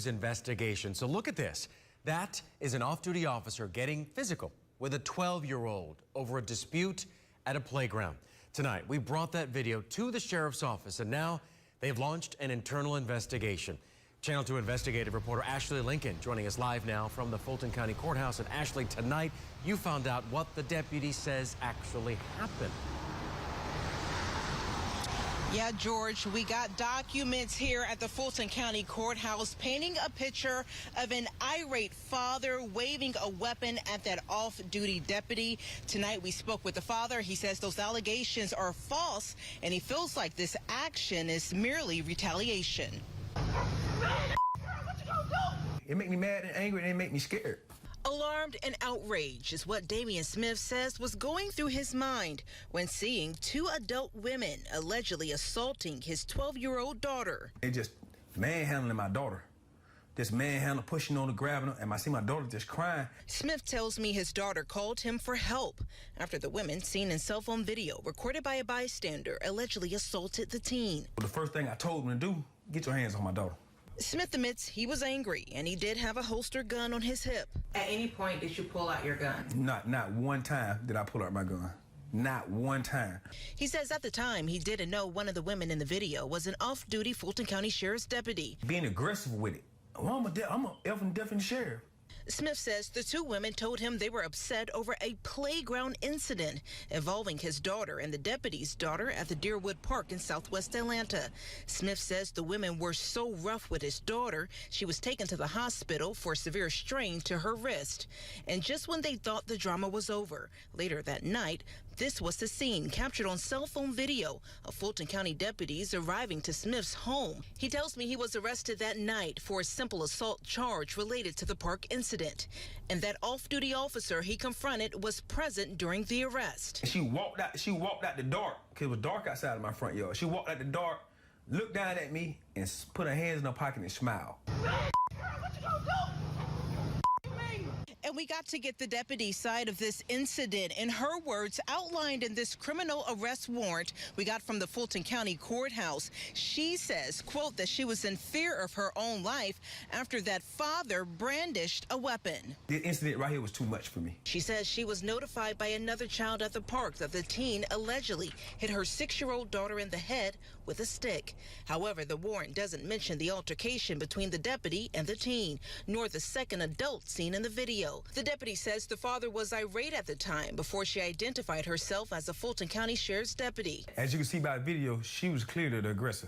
Investigation. So look at this. That is an off-duty officer getting physical with a 12-year-old over a dispute at a playground. Tonight, we brought that video to the sheriff's office, and now they've launched an internal investigation. Channel 2 investigative reporter Ashley Lincoln joining us live now from the Fulton County Courthouse. And Ashley, tonight you found out what the deputy says actually happened. Yeah, George, we got documents here at the Fulton County Courthouse painting a picture of an irate father waving a weapon at that off-duty deputy. Tonight, we spoke with the father. He says those allegations are false, and he feels like this action is merely retaliation. It make me mad and angry, and it make me scared. Alarmed and outraged is what Damian Smith says was going through his mind when seeing two adult women allegedly assaulting his 12-year-old daughter. They just manhandling my daughter. This manhandler pushing on her, grabbing her, and I see my daughter just crying. Smith tells me his daughter called him for help after the women seen in cell phone video recorded by a bystander allegedly assaulted the teen. The first thing I told them to do, get your hands on my daughter. Smith admits he was angry, and he did have a holstered gun on his hip. At any point, did you pull out your gun? Not one time did I pull out my gun. Not one time. He says at the time he didn't know one of the women in the video was an off-duty Fulton County Sheriff's deputy. Being aggressive with it. Well, I'm a effing deputy sheriff. Smith says the two women told him they were upset over a playground incident involving his daughter and the deputy's daughter at the Deerwood Park in southwest Atlanta. Smith says the women were so rough with his daughter, she was taken to the hospital for severe strain to her wrist. And just when they thought the drama was over, later that night, this was the scene captured on cell phone video of Fulton County deputies arriving to Smith's home. He tells me he was arrested that night for a simple assault charge related to the park incident. And that off-duty officer he confronted was present during the arrest. She walked out the dark, because it was dark outside of my front yard. She walked out the dark, looked down at me, and put her hands in her pocket and smiled. And we got to get the deputy's side of this incident. In her words, outlined in this criminal arrest warrant we got from the Fulton County Courthouse, she says, quote, that she was in fear of her own life after that father brandished a weapon. This incident right here was too much for me. She says she was notified by another child at the park that the teen allegedly hit her 6-year-old daughter in the head with a stick. However, the warrant doesn't mention the altercation between the deputy and the teen, nor the second adult seen in the video. The deputy says the father was irate at the time before she identified herself as a Fulton County Sheriff's deputy. As you can see by the video, she was clearly the aggressor.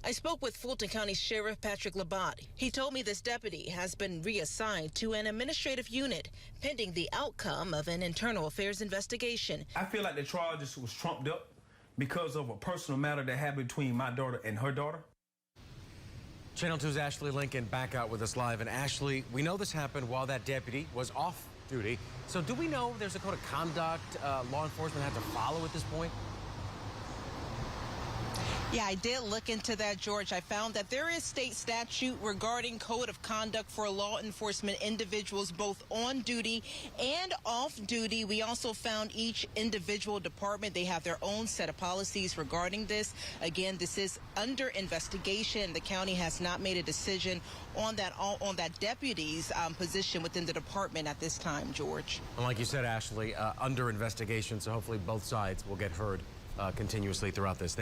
I spoke with Fulton County Sheriff Patrick Labat. He told me this deputy has been reassigned to an administrative unit pending the outcome of an internal affairs investigation. I feel like the trial just was trumped up because of a personal matter that happened between my daughter and her daughter. Channel 2's Ashley Lincoln back out with us live. And Ashley, we know this happened while that deputy was off duty. So do we know there's a code of conduct law enforcement had to follow at this point? Yeah, I did look into that, George. I found that there is state statute regarding code of conduct for law enforcement individuals, both on duty and off duty. We also found each individual department, they have their own set of policies regarding this. Again, this is under investigation. The county has not made a decision on that deputy's position within the department at this time, George. And like you said, Ashley, under investigation, so hopefully both sides will get heard continuously throughout this.